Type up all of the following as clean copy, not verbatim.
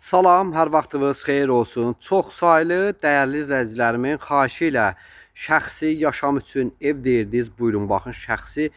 Salam, hər vaxtınız xeyir olsun. Çox saylı dəyərli izləyicilərimin xahişi ilə şəxsi yaşam üçün ev deyirdiniz. Buyurun, baxın, şəxsi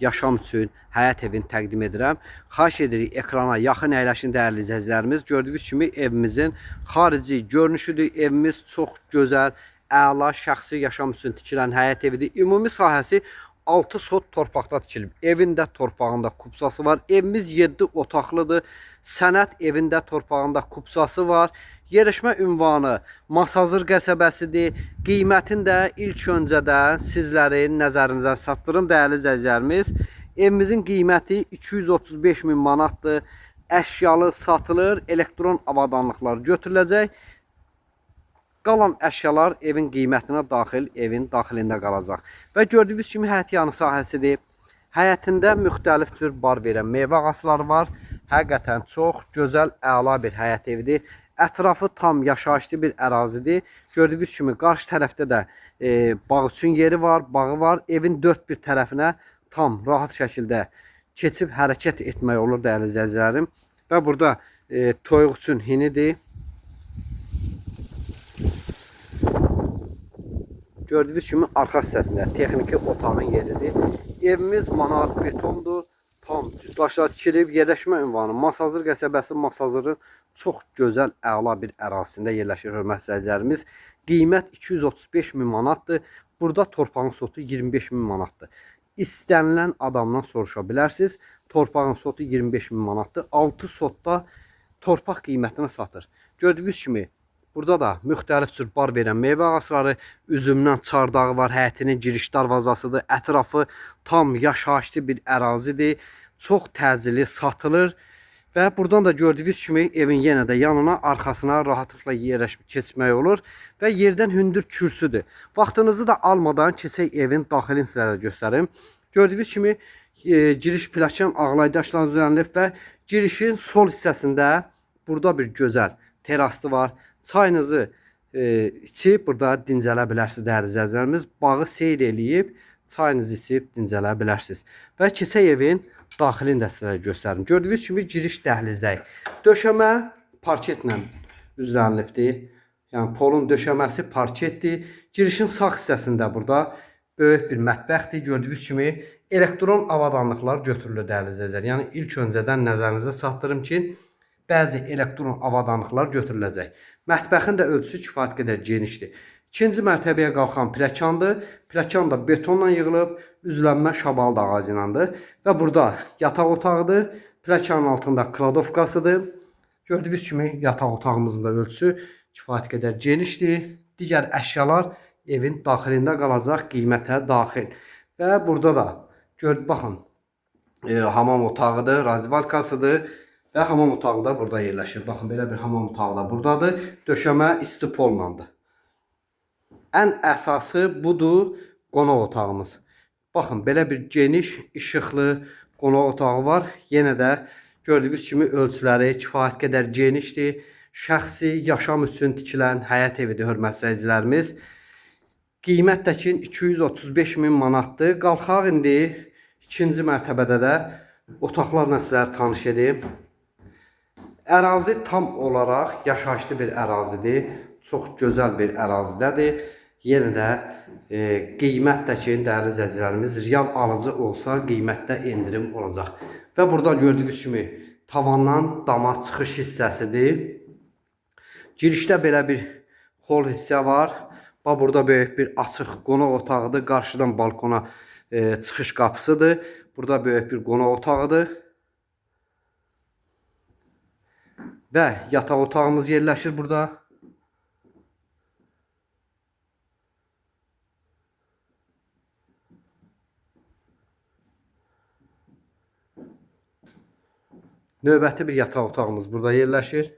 yaşam üçün həyət evini təqdim edirəm. Xahiş edirik, ekrana yaxın əyləşin dəyərli izləyicilərimiz. Gördüyünüz kimi evimizin xarici görünüşüdür. Evimiz çox gözəl, əla şəxsi yaşam üçün tikilən həyət evidir. Ümumi sahəsi 6 sot torpaqda tikilib. Evində torpağında kupsası var. Evimiz 7 otaqlıdır. Sənət evində torpağında kupsası var. Yerləşmə ünvanı Masazır qəsəbəsidir. Qiymətini də ilk öncədən sizlərin nəzərinizə çatdırım dəyərli izləyicilərimiz. Evimizin qiyməti 235 min manatdır. Əşyalı satılır, elektron avadanlıqlar götürüləcək. Qalan əşyalar evin qiymətinə daxil, evin daxilində qalacaq. Və gördüyünüz kimi həyətyanı sahəsidir. Həyətində müxtəlif cür bar verən meyvə ağacları var. Həqiqətən çox gözəl, əla bir həyət evidir. Ətrafı tam yaşayışlı bir ərazidir. Gördüyünüz kimi qarşı tərəfdə də bağ üçün yeri var, bağı var. Evin dörd bir tərəfinə tam rahat şəkildə keçib hərəkət etmək olur dəyərli izləyicilərim. Və burada toyuq üçün hinidir. Gördüyünüz kimi arxa hissəsində texniki otağın yeridir. Evimiz manat betondur. Tam cütdaşlar tikilib. Yerləşmə ünvanı Masazır qəsəbəsi, Masazırın çox gözəl, əla bir ərazisində yerləşir hörmətli izləyicilərimiz. Qiymət 235 min manatdır. Burada torpağın sotu 25 min manatdır. İstənilən adamdan soruşa bilərsiniz. Torpağın sotu 25 min manatdır. 6 sotda torpaq qiymətinə satır. Gördüyünüz kimi burada da müxtəlif cür bar verən meyvə ağacları, üzümdən çardağı var, həyətinin giriş darvazasıdır. Ətrafı tam yaşayışlı bir ərazidir. Çox təcili satılır. Və buradan da gördüyünüz kimi evin yenə də yanına, arxasına rahatlıqla yerləşib keçmək olur. Və yerdən hündür kürsüdür. Vaxtınızı da almadan keçək evin daxilini sizlərə göstərim. Gördüyünüz kimi giriş plakan ağlaydaşla düzənlib və girişin sol hissəsində burada bir gözəl teraslı var. Çayınızı içib burada dincələ bilərsiniz dəyərli izləyicilərimiz. Bağı seyr eləyib çayınızı içib dincələ bilərsiniz. Və keçək evin daxilini də sizlərə göstərim. Gördüyünüz kimi giriş dəhlizdəyik. Döşəmə parketlə üzlənilibdir. Yəni polun döşəməsi parketdir. Girişin sağ hissəsində burada böyük bir mətbəxdir. Gördüyünüz kimi elektron avadanlıqlar götürülür dəyərli izləyicilər. Yəni ilk öncədən nəzərinizə çatdırım ki, bəzi elektron avadanlıqlar götürüləcək. Mətbəxin də ölçüsü kifayət qədər genişdir. İkinci mərtəbəyə qalxan plakandır. Plakan da betonla yığılıb, üzlənmə şabalıd ağacı ilədir. Və burada yataq otağıdır. Plakanın altında kladovkasıdır. Gördüyünüz kimi yataq otağımızın da ölçüsü kifayət qədər genişdir. Digər əşyalar evin daxilində qalacaq, qiymətə daxil. Və burada da baxın, hamam otağıdır, razvalkasıdır. Və hamam otağı da burada yerləşir. Baxın, belə bir hamam otağı da buradadır. Döşəmə isti pollandır. Ən əsası budur, qonaq otağımız. Baxın, belə bir geniş, işıqlı qonaq otağı var. Yenə də gördüyünüz kimi ölçüləri kifayət qədər genişdir. Şəxsi yaşam üçün tikilən həyət evidir, hörmətli izləyicilərimiz. Qiymət də ki 235 min manatdır. Qalxaq indi ikinci mərtəbədə də otaqlarla sizlərə tanış edeyim. Ərazi tam olaraq yaşayışlı bir ərazidir. Çox gözəl bir ərazidədir. Yenə də qiymət də ki, dəyərli izləyicilərimiz, real alıcı olsa qiymətdə endirim olacaq. Və burada gördüyünüz kimi tavandan dama çıxış hissəsidir. Girişdə belə bir hol hissə var. Burada böyük bir açıq qonaq otağıdır. Qarşıdan balkona çıxış qapısıdır. Burada böyük bir qonaq otağıdır. Və yataq otağımız yerləşir burada. Növbəti bir yataq otağımız burada yerləşir.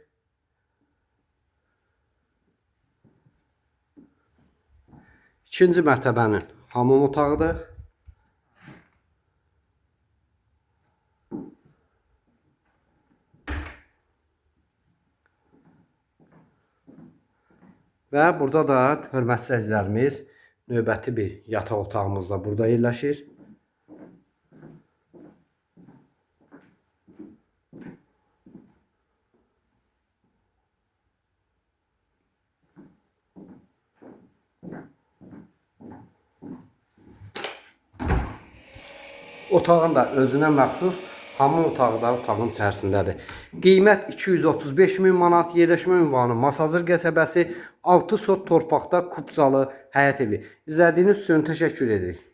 İkinci mərtəbənin hamam otağıdır. Və burada da hörmətli izləyicilərimiz növbəti bir yataq otağımız da burada yerləşir. Otağın da özünə məxsus hamam otağı da otağın içərisindədir. Qiymət 235 min manat, yerləşmə ünvanı Masazır qəsəbəsi, 6 sot torpaqda Kubcalı həyət evi. İzlədiyiniz üçün təşəkkür edirik.